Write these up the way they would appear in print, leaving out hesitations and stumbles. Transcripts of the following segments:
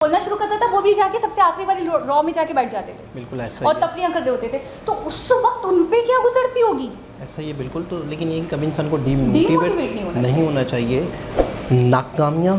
बोलना शुरू करता था वो भी जाके सबसे आखिरी वाली रॉ में जाके बैठ जाते थे, बिल्कुल ऐसा और ही तफरीयां कर रहे होते थे। तो उस वक्त उन पे क्या गुजरती होगी? ऐसा ही है बिल्कुल। तो लेकिन ये कि कभी इंसान को Demotivate डीमोटिवेट नहीं होना चाहिए। नाकामियाँ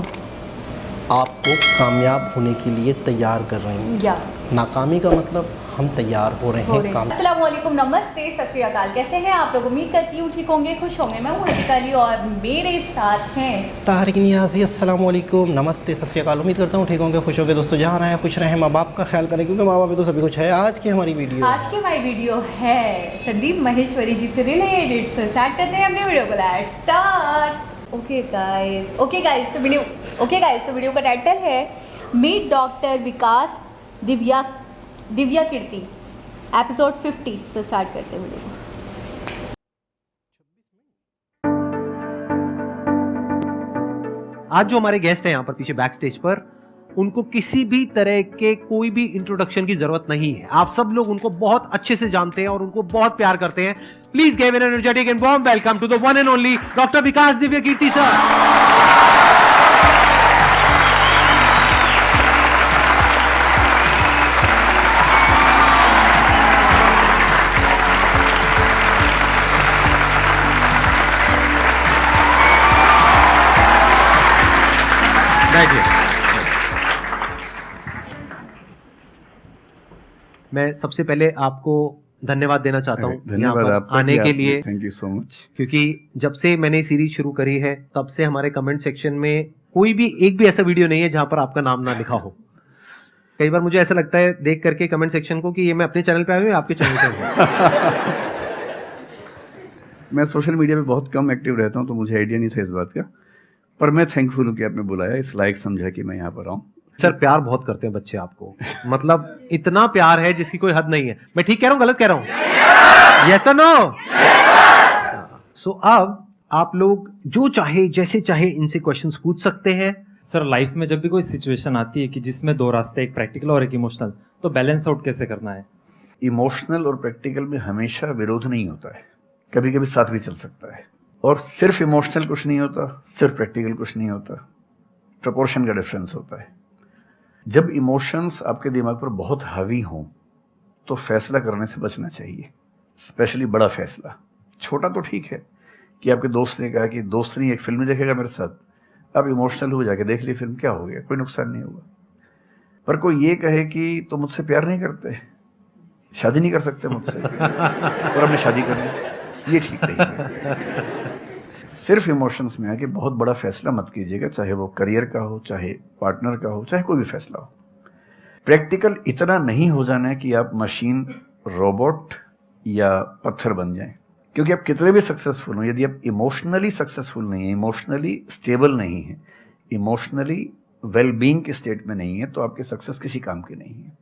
आपको कामयाब होने के लिए तैयार कर रही हैं। या नाकामी का मतलब हम तैयार हो रहे हैं काम। अस्सलाम वालेकुम, नमस्ते, सत श्री अकाल। कैसे हैं आप लोग? उम्मीद करती हूँ ठीक होंगे, खुश होंगे। मैं हूँ रफ़ीका अली और मेरे साथ हैं तारिक नियाज़ी। अस्सलाम वालेकुम, नमस्ते, सत श्री अकाल। उम्मीद करता हूँ ठीक होंगे, खुश होंगे। दोस्तों जहाँ रहें खुश रहें, माँ बाप का ख्याल करें क्योंकि माँ बाप तो सभी कुछ है। आज की हमारी वीडियो है संदीप महेश्वरी जी से रिलेटेड। सो स्टार्ट करते हैं अपने वीडियो को। Let's start. ओके गाइस, तो वीडियो का टाइटल है मीट डॉक्टर विकास दिव्या कीर्ति, एपिसोड 50। से स्टार्ट करते हैं वीडियो को। आज जो हमारे गेस्ट हैं यहाँ पर पीछे बैक स्टेज पर, उनको किसी भी तरह के कोई भी इंट्रोडक्शन की जरूरत नहीं है। आप सब लोग उनको बहुत अच्छे से जानते हैं और उनको बहुत प्यार करते हैं। Please give an energetic and warm welcome to the one and only doctor Vikas Divya Kirti sir. मैं सबसे पहले आपको धन्यवाद देना चाहता हूँ धन्यवाद आपका आने के लिए। Thank you so much. क्योंकि जब से मैंने सीरीज शुरू करी है तब से हमारे कमेंट सेक्शन में कोई भी एक भी ऐसा वीडियो नहीं है जहां पर आपका नाम ना लिखा हो। कई बार मुझे ऐसा लगता है देख करके कमेंट सेक्शन को कि ये मैं अपने चैनल पे आया हूँ या आपके चैनल पे हूँ। मैं सोशल मीडिया पे बहुत कम एक्टिव रहता हूँ तो मुझे आइडिया नहीं था इस बात का, पर मैं थैंकफुल हूँ कि आपने बुलाया, इस लायक समझा कि मैं यहाँ पर आऊँ। सर प्यार बहुत करते हैं बच्चे आपको, मतलब इतना प्यार है जिसकी कोई हद नहीं है। मैं ठीक कह रहा हूँ गलत कह रहा हूँ? यस और नो? सो अब आप लोग जो चाहे जैसे चाहे इनसे क्वेश्चंस पूछ सकते हैं। सर लाइफ में जब भी कोई सिचुएशन आती है कि जिसमें दो रास्ते, एक प्रैक्टिकल और एक इमोशनल, तो बैलेंस आउट कैसे करना है? इमोशनल और प्रैक्टिकल में हमेशा विरोध नहीं होता है, कभी कभी साथ भी चल सकता है। और सिर्फ इमोशनल कुछ नहीं होता, सिर्फ प्रैक्टिकल कुछ नहीं होता, प्रपोर्शन का डिफरेंस होता है। जब इमोशंस आपके दिमाग पर बहुत हावी हों तो फैसला करने से बचना चाहिए, स्पेशली बड़ा फैसला। छोटा तो ठीक है कि आपके दोस्त ने कहा कि दोस्त नहीं एक फिल्म देखेगा मेरे साथ, आप इमोशनल हो जाके देख ली फिल्म, क्या हो गया, कोई नुकसान नहीं होगा। पर कोई ये कहे कि तो मुझसे प्यार नहीं करते, शादी नहीं कर सकते मुझसे और हमने शादी कर ली, ये ठीक नहीं है। सिर्फ इमोशंस में आके बहुत बड़ा फैसला मत कीजिएगा, चाहे वो करियर का हो, चाहे पार्टनर का हो, चाहे कोई भी फैसला हो। प्रैक्टिकल इतना नहीं हो जाना है कि आप मशीन, रोबोट या पत्थर बन जाएं। क्योंकि आप कितने भी सक्सेसफुल हो, यदि आप इमोशनली सक्सेसफुल नहीं है, इमोशनली स्टेबल नहीं है, इमोशनली वेलबींग के स्टेट में नहीं है, तो आपकी सक्सेस किसी काम की नहीं है,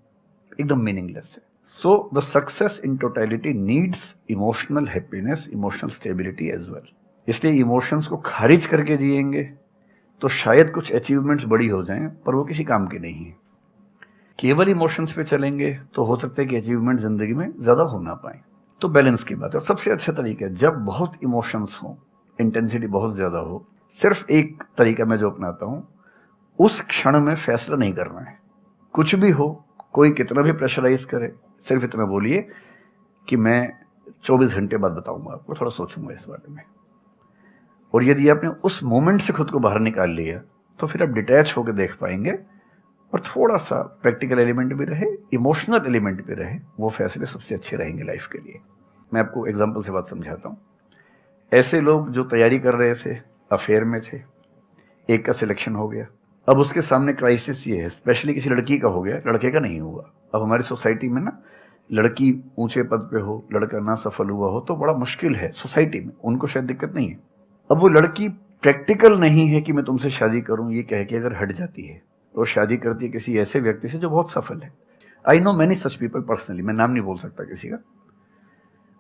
एकदम मीनिंगलेस है। So the success in totality needs emotional happiness, emotional stability as well. इसलिए इमोशंस को खारिज करके जिएंगे तो शायद कुछ अचीवमेंट्स बड़ी हो जाएं, पर वो किसी काम की नहीं है। केवल इमोशंस पे चलेंगे तो हो सकता है कि अचीवमेंट जिंदगी में ज़्यादा हो ना पाए। तो बैलेंस की बात है। और सबसे अच्छा तरीका है, जब बहुत इमोशंस हो, इंटेंसिटी बहुत ज़्यादा हो, सिर्फ एक तरीका मैं जो अपनाता हूँ, उस क्षण में फैसला नहीं करना है। कुछ भी हो, कोई कितना भी प्रेशराइज करे, सिर्फ इतना बोलिए कि मैं 24 घंटे बाद बताऊंगा आपको, थोड़ा सोचूंगा इस बारे में। और यदि आपने उस मोमेंट से खुद को बाहर निकाल लिया तो फिर आप डिटैच होकर देख पाएंगे और थोड़ा सा प्रैक्टिकल एलिमेंट भी रहे, इमोशनल एलिमेंट भी रहे, वो फैसले सबसे अच्छे रहेंगे लाइफ के लिए। मैं आपको एग्जांपल से बात समझाता हूँ। ऐसे लोग जो तैयारी कर रहे थे, अफेयर में थे, एक का सिलेक्शन हो गया, अब उसके सामने क्राइसिस ये है, स्पेशली किसी लड़की का हो गया, लड़के का नहीं हुआ। अब हमारी सोसाइटी में ना, लड़की ऊंचे पद पे हो, लड़का ना सफल हुआ हो तो बड़ा मुश्किल है सोसाइटी में, उनको शायद दिक्कत नहीं है। अब वो लड़की प्रैक्टिकल नहीं है कि मैं तुमसे शादी करूं, ये कह के अगर हट जाती है और शादी करती है किसी ऐसे व्यक्ति से जो बहुत सफल है। I know many such people personally, मैं नाम नहीं बोल सकता किसी का।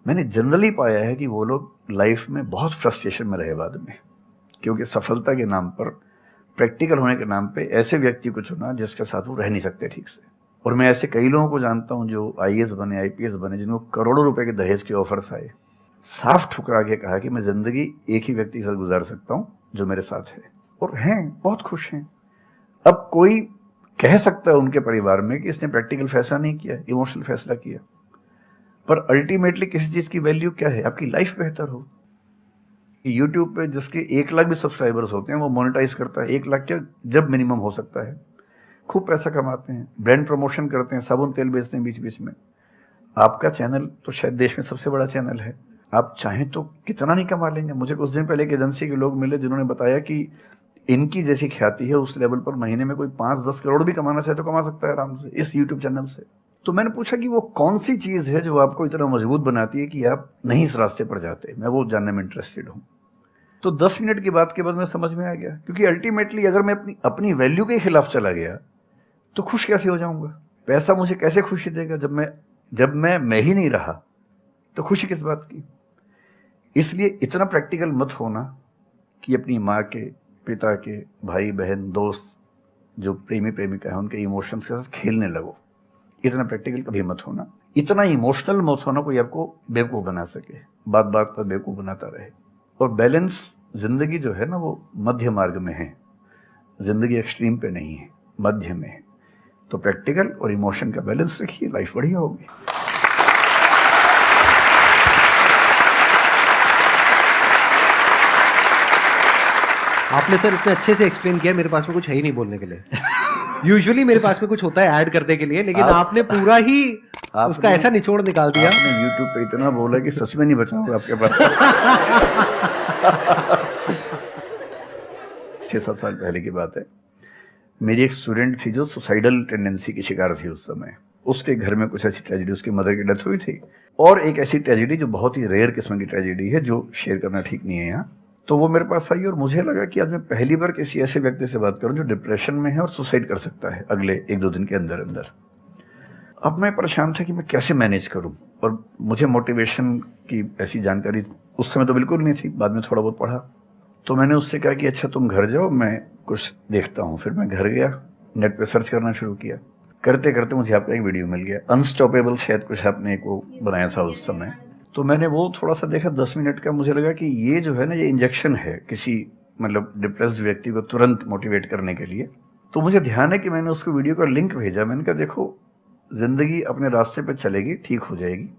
मैंने जनरली पाया है कि वो लोग लाइफ में बहुत फ्रस्ट्रेशन में रहे बाद में, क्योंकि सफलता के नाम पर, प्रैक्टिकल होने के नाम पे ऐसे व्यक्ति को चुना जिसके साथ वो रह नहीं सकते ठीक से। और मैं ऐसे कई लोगों को जानता हूँ जो IAS बने, IPS बने, जिनको करोड़ों रुपए के दहेज के ऑफर्स आए, साफ ठुकरा के कहा कि मैं जिंदगी एक ही व्यक्ति के साथ गुजार सकता हूं जो मेरे साथ है, और हैं बहुत खुश हैं। अब कोई कह सकता है उनके परिवार में कि इसने प्रैक्टिकल फैसला नहीं किया, इमोशनल फैसला किया। पर अल्टीमेटली किसी चीज़ की वैल्यू क्या है? आपकी लाइफ बेहतर हो। यूट्यूब पे जिसके 1 लाख भी सब्सक्राइबर्स होते हैं वो मोनेटाइज करता है, 1 लाख क्या जब मिनिमम हो सकता है, खूब पैसा कमाते हैं, ब्रांड प्रमोशन करते हैं, साबुन तेल बेचते हैं बीच बीच में। आपका चैनल तो शायद देश में सबसे बड़ा चैनल है, आप चाहें तो कितना नहीं कमा लेंगे। मुझे कुछ दिन पहले एक एजेंसी के लोग मिले जिन्होंने बताया कि इनकी जैसी ख्याति है उस लेवल पर महीने में कोई 5-10 करोड़ भी कमाना चाहे तो कमा सकता है आराम से इस यूट्यूब चैनल से। तो मैंने पूछा कि वो कौन सी चीज़ है जो आपको इतना मजबूत बनाती है कि आप नहीं इस रास्ते पर जाते। मैं वो जानने में इंटरेस्टेड हूँ। तो 10 मिनट की बात के बाद मैं समझ में आ गया, क्योंकि अल्टीमेटली अगर मैं अपनी वैल्यू के खिलाफ चला गया तो खुश कैसे हो जाऊंगा? पैसा मुझे कैसे खुशी देगा जब मैं ही नहीं रहा? तो खुशी किस बात की? इसलिए इतना प्रैक्टिकल मत होना कि अपनी माँ के, पिता के, भाई बहन, दोस्त जो प्रेमी प्रेमिका है उनके इमोशंस के साथ खेलने लगो। इतना प्रैक्टिकल कभी मत होना, इतना इमोशनल मत होना कोई आपको बेवकूफ़ बना सके, बात बात पर बेवकूफ़ बनाता रहे। और बैलेंस जिंदगी जो है ना वो मध्य मार्ग में है, जिंदगी एक्सट्रीम पे नहीं है, मध्य में है। तो प्रैक्टिकल और इमोशन का बैलेंस रखिए, लाइफ बढ़िया होगी। आपने सर इतने अच्छे से एक्सप्लेन किया, मेरे पास में कुछ है ही नहीं बोलने के लिए। यूजुअली मेरे पास में कुछ होता है ऐड करने के लिए, लेकिन आपने पूरा ही उसका ऐसा निचोड़ निकाल दिया। आपने यूट्यूब पे इतना बोला कि सच में नहीं बचाऊंगा आपके पास। 6-7 साल पहले की बात है, मेरी एक स्टूडेंट थी जो सुसाइडल टेंडेंसी की शिकार थी उस समय। उसके घर में कुछ ऐसी ट्रेजेडी, उसकी मदर की डेथ हुई थी, और एक ऐसी ट्रेजेडी जो बहुत ही रेयर किस्म की ट्रेजेडी है जो शेयर करना ठीक नहीं है यहाँ। तो वो मेरे पास आई और मुझे लगा कि आज मैं पहली बार किसी ऐसे व्यक्ति से बात करूं जो डिप्रेशन में है और सुसाइड कर सकता है अगले 1-2 दिन के अंदर अंदर। अब मैं परेशान था कि मैं कैसे मैनेज करूं, और मुझे मोटिवेशन की ऐसी जानकारी उस समय तो बिल्कुल नहीं थी, बाद में थोड़ा बहुत पढ़ा। तो मैंने उससे कहा कि अच्छा तुम घर जाओ, मैं कुछ देखता हूँ। फिर मैं घर गया, नेट पे सर्च करना शुरू किया। करते करते मुझे आपका एक वीडियो मिल गया, अनस्टॉपेबल शायद कुछ आपने एक वो बनाया था उस समय। तो मैंने वो थोड़ा सा देखा 10 मिनट का। मुझे लगा कि ये जो है ना, ये इंजेक्शन है किसी मतलब डिप्रेस्ड व्यक्ति को तुरंत मोटिवेट करने के लिए। तो मुझे ध्यान है कि मैंने उसको वीडियो का लिंक भेजा। मैंने कहा देखो, जिंदगी अपने रास्ते पर चलेगी, ठीक हो जाएगी।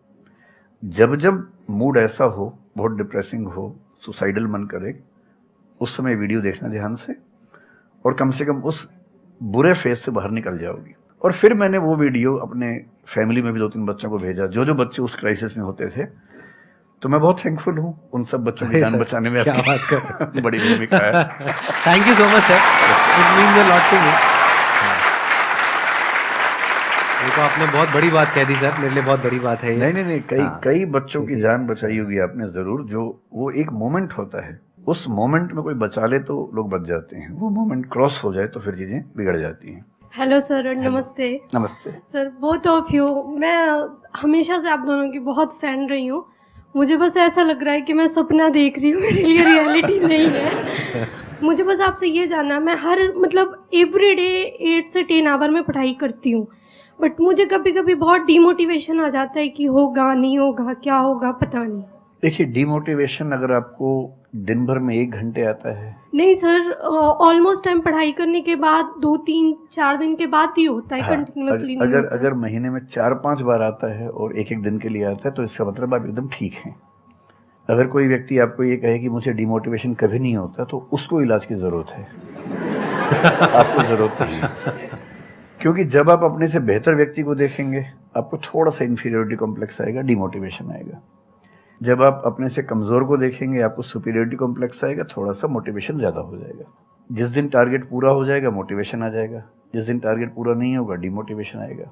जब जब मूड ऐसा हो, बहुत डिप्रेसिंग हो, सुसाइडल मन करे, उस समय वीडियो देखना ध्यान से, और कम से कम उस बुरे फेज से बाहर निकल जाओगी। और फिर मैंने वो वीडियो अपने फैमिली में भी 2-3 बच्चों को भेजा जो बच्चे उस क्राइसिस में होते थे। तो मैं बहुत थैंकफुल हूँ उन सब बच्चों की जान बचाने में, क्या बात कर बड़ी भूमिका है। Thank you so much sir, it means a lot to me. ये तो आपने बहुत बड़ी बात कह दी सर, मेरे लिए बहुत बड़ी बात है ये। नहीं, कई बच्चों की जान बचाई होगी आपने ज़रूर। जो वो एक मोमेंट होता है, उस मोमेंट में कोई बचा ले तो लोग बच जाते हैं, वो मोमेंट क्रॉस हो जाए तो फिर चीज़ें बिगड़ जाती हैं। हेलो सर, नमस्ते। नमस्ते सर, बोथ ऑफ यू, मैं हमेशा से आप दोनों की बहुत फ़ैन रही हूँ। मुझे बस ऐसा लग रहा है कि मैं सपना देख रही हूँ, मेरे लिए रियलिटी नहीं है। मुझे बस आपसे ये जानना, मैं हर मतलब एवरी डे 8 से 10 आवर में पढ़ाई करती हूँ, बट मुझे कभी कभी बहुत डीमोटिवेशन आ जाता है कि होगा नहीं होगा, क्या होगा पता नहीं। देखिए, डीमोटिवेशन अगर आपको दिन भर में 1 घंटे आता है, नहीं सर, ऑलमोस्ट टाइम पढ़ाई करने के बाद 2-3-4 दिन के बाद ही होता है, कंटिन्यूअसली नहीं होता। अगर महीने में 4-5 बार आता है और 1-1 दिन के लिए आता है तो इसका मतलब आप एकदम ठीक हैं। अगर कोई व्यक्ति आपको ये कहे कि मुझे डिमोटिवेशन कभी नहीं होता, तो उसको इलाज की ज़रूरत है। आपको ज़रूरत नहीं है, क्योंकि जब आप अपने से बेहतर व्यक्ति को देखेंगे आपको थोड़ा सा इन्फीरियरिटी कॉम्प्लेक्स आएगा, डिमोटिवेशन आएगा। जब आप अपने से कमज़ोर को देखेंगे आपको सुपीरियरिटी कॉम्प्लेक्स आएगा, थोड़ा सा मोटिवेशन ज़्यादा हो जाएगा। जिस दिन टारगेट पूरा हो जाएगा मोटिवेशन आ जाएगा, जिस दिन टारगेट पूरा नहीं होगा डिमोटिवेशन आएगा।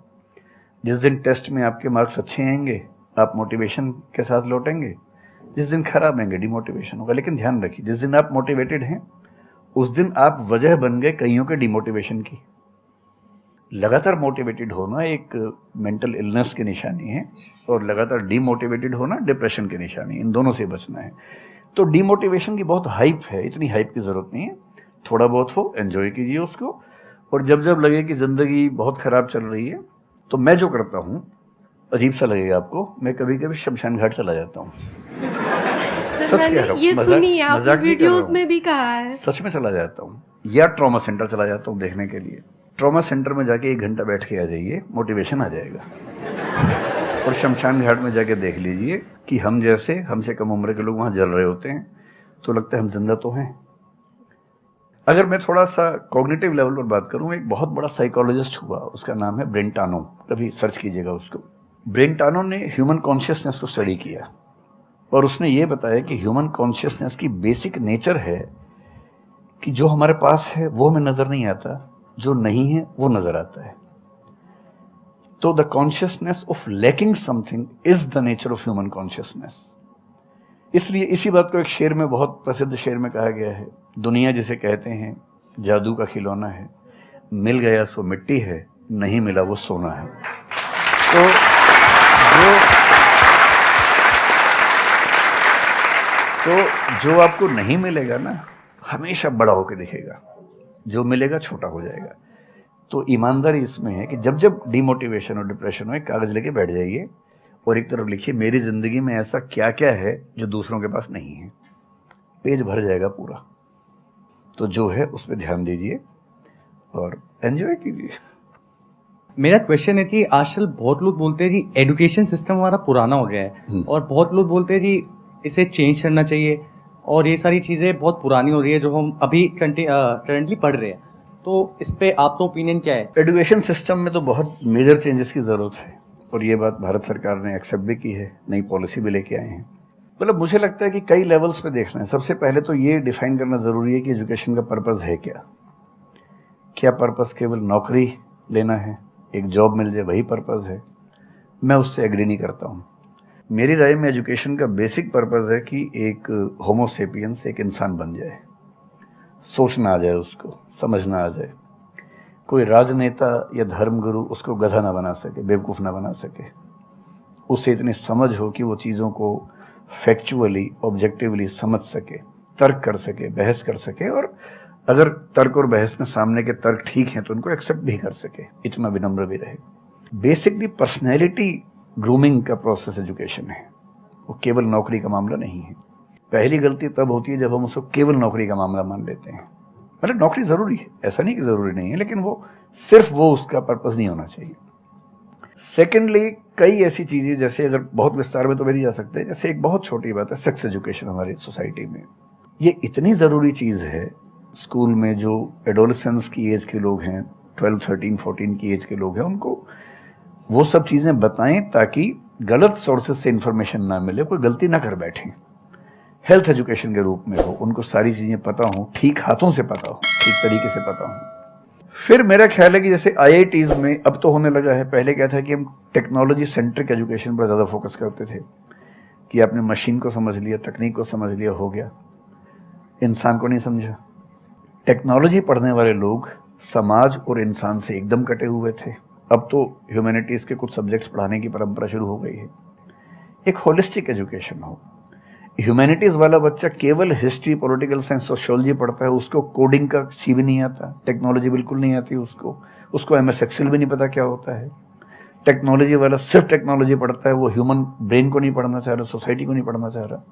जिस दिन टेस्ट में आपके मार्क्स अच्छे आएंगे आप मोटिवेशन के साथ लौटेंगे, जिस दिन खराब आएंगे डिमोटिवेशन होगा। लेकिन ध्यान रखिए, जिस दिन आप मोटिवेटेड हैं उस दिन आप वजह बन गए कईयों के डिमोटिवेशन की। लगातार मोटिवेटेड होना एक मेंटल इलनेस की निशानी है, और लगातार डीमोटिवेटेड होना डिप्रेशन की निशानी। इन दोनों से बचना है। तो डीमोटिवेशन की बहुत हाइप है, इतनी हाइप की ज़रूरत नहीं है। थोड़ा बहुत हो, एंजॉय कीजिए उसको, और जब जब लगे कि ज़िंदगी बहुत ख़राब चल रही है तो मैं जो करता हूँ, अजीब सा लगेगा आपको, मैं कभी कभी शमशान घाट चला जाता हूँ। सच कह रहा हूँ, ये सुनी है आपने वीडियोस में भी कहा है। सच में चला जाता हूँ, या ट्रॉमा सेंटर चला जाता हूँ देखने के लिए। ट्रॉमा सेंटर में जाके 1 घंटा बैठ के आ जाइए, मोटिवेशन आ जाएगा। और शमशान घाट में जाके देख लीजिए कि हम जैसे हमसे कम उम्र के लोग वहाँ जल रहे होते हैं, तो लगता है हम जिंदा तो हैं। अगर मैं थोड़ा सा कॉग्निटिव लेवल पर बात करूँ, एक बहुत बड़ा साइकोलॉजिस्ट हुआ, उसका नाम है ब्रेंटानो, कभी सर्च कीजिएगा उसको। ब्रेंटानो ने ह्यूमन कॉन्शियसनेस को स्टडी किया और उसने ये बताया कि ह्यूमन कॉन्शियसनेस की बेसिक नेचर है कि जो हमारे पास है वो हमें नज़र नहीं आता, जो नहीं है वो नज़र आता है। तो the consciousness of lacking something is the nature of human consciousness. इसलिए इसी बात को एक शेर में, बहुत प्रसिद्ध शेर में कहा गया है, दुनिया जिसे कहते हैं जादू का खिलौना है, मिल गया सो मिट्टी है, नहीं मिला वो सोना है। तो जो आपको नहीं मिलेगा ना, हमेशा बड़ा होकर दिखेगा, जो मिलेगा छोटा हो जाएगा। तो ईमानदारी इसमें है कि जब जब डिमोटिवेशन और डिप्रेशन हो, एक कागज लेके बैठ जाइए और एक तरफ लिखिए मेरी ज़िंदगी में ऐसा क्या क्या है जो दूसरों के पास नहीं है। पेज भर जाएगा पूरा। तो जो है उस पर ध्यान दीजिए और एंजॉय कीजिए। मेरा क्वेश्चन है कि आजकल बहुत लोग बोलते हैं कि एजुकेशन सिस्टम हमारा पुराना हो गया है और बहुत लोग बोलते हैं कि इसे चेंज करना चाहिए और ये सारी चीज़ें बहुत पुरानी हो रही है जो हम अभी करंटली पढ़ रहे हैं। तो इस पे आपका ओपिनियन क्या है? एजुकेशन सिस्टम में तो बहुत मेजर चेंजेस की ज़रूरत है और ये बात भारत सरकार ने एक्सेप्ट भी की है, नई पॉलिसी भी लेके आए हैं। मतलब मुझे लगता है कि कई लेवल्स पे देखना है। सबसे पहले तो ये डिफाइन करना ज़रूरी है कि एजुकेशन का पर्पज़ है क्या। क्या पर्पज़ केवल नौकरी लेना है, एक जॉब मिल जाए, वही पर्पज़ है? मैं उससे एग्री नहीं करता हूँ। मेरी राय में एजुकेशन का बेसिक पर्पज़ है कि एक होमो सेपियंस एक इंसान बन जाए, सोचना आ जाए, उसको समझना आ जाए। कोई राजनेता या धर्मगुरु उसको गधा ना बना सके, बेवकूफ़ ना बना सके। उसे इतनी समझ हो कि वो चीज़ों को फैक्चुअली, ऑब्जेक्टिवली समझ सके, तर्क कर सके, बहस कर सके, और अगर तर्क और बहस में सामने के तर्क ठीक हैं तो उनको एक्सेप्ट भी कर सके, इतना विनम्र भी रहे। बेसिकली पर्सनैलिटी ग्रूमिंग का प्रोसेस एजुकेशन है, वो केवल नौकरी का मामला नहीं है। पहली गलती तब होती है जब हम उसको केवल नौकरी का मामला मान लेते हैं। मतलब नौकरी ज़रूरी है, ऐसा नहीं कि ज़रूरी नहीं है, लेकिन वो सिर्फ वो उसका पर्पस नहीं होना चाहिए। सेकेंडली, कई ऐसी चीज़ें, जैसे अगर बहुत विस्तार में तो भी नहीं जा सकते, जैसे एक बहुत छोटी बात है सेक्स एजुकेशन हमारी सोसाइटी में। ये इतनी ज़रूरी चीज़ है। स्कूल में जो एडोलेसेंस की एज के लोग हैं, 12, 13, 14 की एज के लोग हैं, उनको वो सब चीज़ें बताएं ताकि गलत सोर्सेज से इंफॉर्मेशन ना मिले, कोई गलती ना कर बैठें। हेल्थ एजुकेशन के रूप में हो, उनको सारी चीज़ें पता हो, ठीक हाथों से पता हो, ठीक तरीके से पता हो। फिर मेरा ख्याल है कि जैसे IITs में अब तो होने लगा है, पहले क्या था कि हम टेक्नोलॉजी सेंट्रिक एजुकेशन पर ज़्यादा फोकस करते थे कि आपने मशीन को समझ लिया, तकनीक को समझ लिया, हो गया, इंसान को नहीं समझा। टेक्नोलॉजी पढ़ने वाले लोग समाज और इंसान से एकदम कटे हुए थे। अब तो ह्यूमैनिटीज़ के कुछ सब्जेक्ट्स पढ़ाने की परंपरा शुरू हो गई है। एक होलिस्टिक एजुकेशन हो। ह्यूमैनिटीज़ वाला बच्चा केवल हिस्ट्री, पॉलिटिकल साइंस, सोशियोलॉजी पढ़ता है, उसको कोडिंग का सी भी नहीं आता, टेक्नोलॉजी बिल्कुल नहीं आती उसको MS एक्सेल भी नहीं पता क्या होता है। टेक्नोलॉजी वाला सिर्फ टेक्नोलॉजी पढ़ता है, वो ह्यूमन ब्रेन को नहीं पढ़ना चाह रहा, सोसाइटी को नहीं पढ़ना चाह रहा।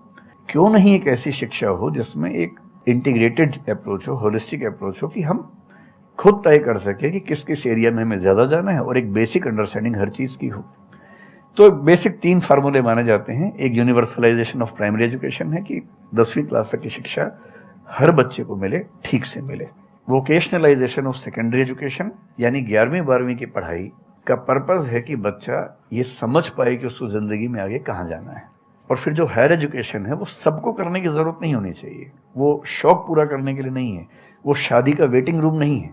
क्यों नहीं एक ऐसी शिक्षा हो जिसमें एक इंटीग्रेटेड अप्रोच हो, होलिस्टिक अप्रोच हो, कि हम खुद तय कर सके कि किस किस एरिया में हमें ज़्यादा जाना है और एक बेसिक अंडरस्टैंडिंग हर चीज़ की हो। तो बेसिक 3 फार्मूले माने जाते हैं। एक यूनिवर्सलाइजेशन ऑफ प्राइमरी एजुकेशन है कि 10वीं क्लास तक की शिक्षा हर बच्चे को मिले, ठीक से मिले। वोकेशनलाइजेशन ऑफ सेकेंडरी एजुकेशन, यानी 11वीं 12वीं की पढ़ाई का पर्पज़ है कि बच्चा ये समझ पाए कि उसको ज़िंदगी में आगे कहाँ जाना है। और फिर जो हायर एजुकेशन है वो सबको करने की ज़रूरत नहीं होनी चाहिए, वो शौक पूरा करने के लिए नहीं है, वो शादी का वेटिंग रूम नहीं है,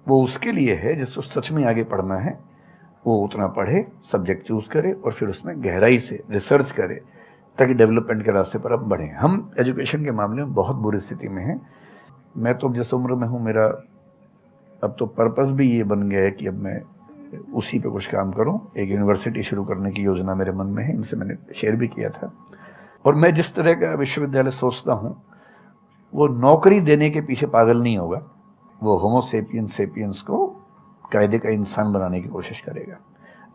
वो उसके लिए है जिसको सच में आगे पढ़ना है। वो उतना पढ़े, सब्जेक्ट चूज़ करे और फिर उसमें गहराई से रिसर्च करे ताकि डेवलपमेंट के रास्ते पर अब बढ़ें। हम एजुकेशन के मामले में बहुत बुरी स्थिति में हैं। मैं तो जिस उम्र में हूँ, मेरा अब तो पर्पज़ भी ये बन गया है कि अब मैं उसी पे कुछ काम करूँ। एक यूनिवर्सिटी शुरू करने की योजना मेरे मन में है, इनसे मैंने शेयर भी किया था। और मैं जिस तरह का विश्वविद्यालय सोचता हूँ वो नौकरी देने के पीछे पागल नहीं होगा, वो होमो सेपियंस को कायदे का इंसान बनाने की कोशिश करेगा।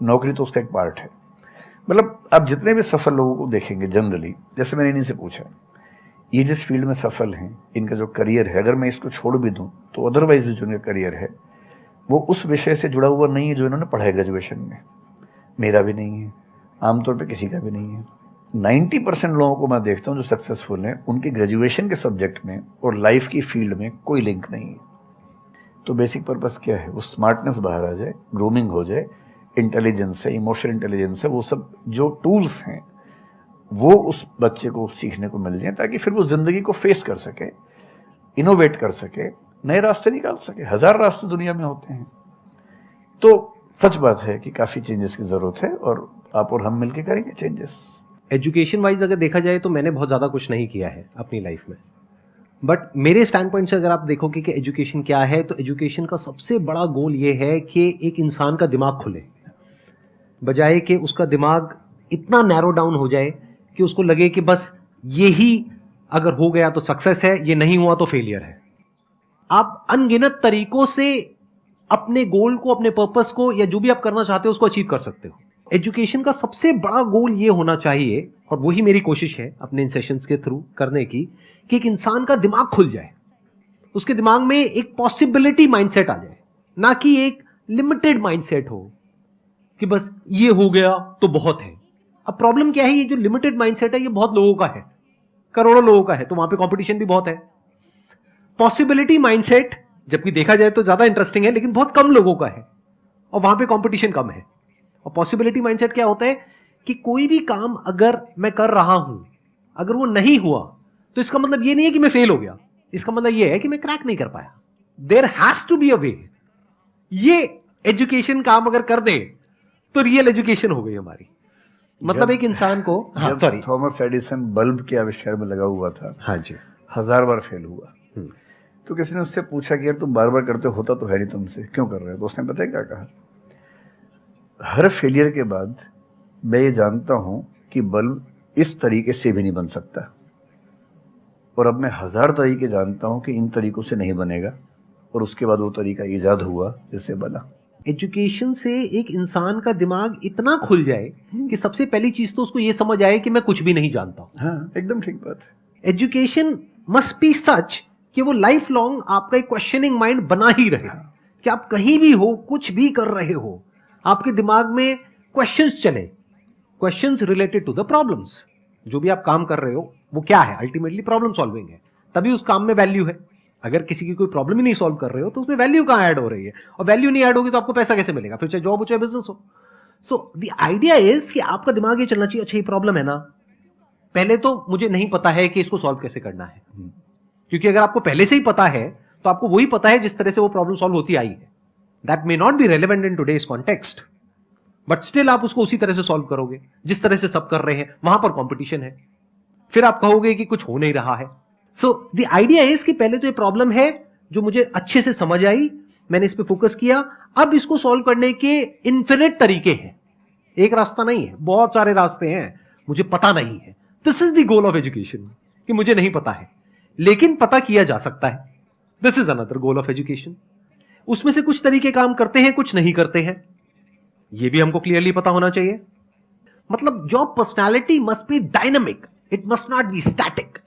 नौकरी तो उसका एक पार्ट है। मतलब आप जितने भी सफल लोगों को देखेंगे जनरली, जैसे मैंने इन्हीं से पूछा, ये जिस फील्ड में सफल हैं, इनका जो करियर है, अगर मैं इसको छोड़ भी दूं तो अदरवाइज भी जो इनका करियर है वो उस विषय से जुड़ा हुआ नहीं है जो इन्होंने पढ़ा है ग्रेजुएशन में। मेरा भी नहीं है, आमतौर पे किसी का भी नहीं है। 90% लोगों को मैं देखता हूँ जो सक्सेसफुल हैं, उनके ग्रेजुएशन के सब्जेक्ट में और लाइफ की फील्ड में कोई लिंक नहीं है। तो बेसिक पर्पस क्या है? वो स्मार्टनेस बाहर आ जाए, ग्रूमिंग हो जाए, इंटेलिजेंस है, इमोशनल इंटेलिजेंस है, वो सब जो टूल्स हैं वो उस बच्चे को सीखने को मिल जाए, ताकि फिर वो ज़िंदगी को फेस कर सके, इनोवेट कर सके, नए रास्ते निकाल सके। 1000 रास्ते दुनिया में होते हैं। तो सच बात है कि काफ़ी चेंजेस की ज़रूरत है और आप और हम मिलकर करेंगे चेंजेस। एजुकेशन वाइज अगर देखा जाए तो मैंने बहुत ज़्यादा कुछ नहीं किया है अपनी लाइफ में, बट मेरे स्टैंड पॉइंट से अगर आप देखोगे कि एजुकेशन क्या है, तो एजुकेशन का सबसे बड़ा गोल ये है कि एक इंसान का दिमाग खुले, बजाय कि उसका दिमाग इतना नैरो डाउन हो जाए कि उसको लगे कि बस यही अगर हो गया तो सक्सेस है, ये नहीं हुआ तो फेलियर है। आप अनगिनत तरीकों से अपने गोल को, अपने पर्पस को, या जो भी आप करना चाहते हो उसको अचीव कर सकते हो। एजुकेशन का सबसे बड़ा गोल ये होना चाहिए, और वही मेरी कोशिश है अपने इन सेशंस के थ्रू करने की, कि एक इंसान का दिमाग खुल जाए, उसके दिमाग में एक पॉसिबिलिटी माइंडसेट आ जाए, ना कि एक लिमिटेड माइंडसेट हो कि बस ये हो गया तो बहुत है। अब प्रॉब्लम क्या है, ये जो लिमिटेड माइंडसेट है ये बहुत लोगों का है, करोड़ों लोगों का है, तो वहां पे कंपटीशन भी बहुत है। पॉसिबिलिटी माइंडसेट जबकि देखा जाए तो ज्यादा इंटरेस्टिंग है, लेकिन बहुत कम लोगों का है और वहां पे कंपटीशन कम है। और पॉसिबिलिटी माइंडसेट क्या होता है कि कोई भी काम अगर मैं कर रहा हूं, अगर वो नहीं हुआ तो इसका मतलब ये नहीं है कि मैं फेल हो गया, इसका मतलब ये है कि मैं क्रैक नहीं कर पाया। There has to be a way. ये एजुकेशन काम अगर कर दे तो रियल एजुकेशन हो गई हमारी। मतलब एक इंसान को, हाँ सॉरी, थॉमस एडिसन बल्ब के आविष्कार में लगा हुआ था, हाँ जी, 1000 बार फेल हुआ। तो किसी ने उससे पूछा कि यार तुम बार बार करते होता तो है नहीं तुमसे, क्यों कर रहे हो? तो उसने पता है क्या कहा? हर फेलियर के बाद मैं ये जानता हूं कि बल्ब इस तरीके से भी नहीं बन सकता, और अब मैं 1000 तरीके जानता हूं कि इन तरीकों से नहीं बनेगा, और उसके बाद वो तरीका ईजाद हुआ जिससे बना। एजुकेशन से एक इंसान का दिमाग इतना खुल जाए कि सबसे पहली चीज तो उसको ये समझ आए कि मैं कुछ भी नहीं जानता हूं। हाँ, एकदम ठीक बात है। एजुकेशन मस्ट बी सच कि वो लाइफ लॉन्ग आपका एक क्वेश्चनिंग माइंड बना ही रहे, कि आप कहीं भी हो, कुछ भी कर रहे हो, आपके दिमाग में क्वेश्चंस चले, questions related to the problems. जो भी आप काम कर रहे हो वो क्या है? अल्टीमेटली प्रॉब्लम सॉल्विंग है, तभी उस काम में वैल्यू है। अगर किसी की कोई प्रॉब्लम ही नहीं सॉल्व कर रहे हो तो उसमें वैल्यू कहां ऐड हो रही है? और वैल्यू नहीं ऐड होगी तो आपको पैसा कैसे मिलेगा? फिर चाहे जॉब हो चाहे बिजनेस हो। सो द आइडिया इज कि आपका दिमाग ये चलना चाहिए, अच्छा ये प्रॉब्लम है ना, पहले तो मुझे नहीं पता है कि इसको सॉल्व कैसे करना है, क्योंकि अगर आपको पहले से ही पता है तो आपको वही पता है जिस तरह से वो प्रॉब्लम सॉल्व होती आई है। That may not be relevant in today's context, but still आप उसको उसी तरह से सॉल्व करोगे जिस तरह से सब कर रहे हैं। वहां पर कंपटीशन है, फिर आप कहोगे कि कुछ हो नहीं रहा है। सो द आइडिया इज कि पहले तो ये प्रॉब्लम है जो मुझे अच्छे से समझ आई, मैंने इस पे फोकस किया, अब इसको सॉल्व करने के इन्फिनिट तरीके हैं, एक रास्ता नहीं है, बहुत सारे रास्ते हैं, मुझे पता नहीं है। This is the goal of education, कि मुझे नहीं पता है लेकिन पता किया जा सकता है। This is another goal of education. उसमें से कुछ तरीके काम करते हैं, कुछ नहीं करते हैं, यह भी हमको क्लियरली पता होना चाहिए। मतलब your personality must be dynamic, it must not be static.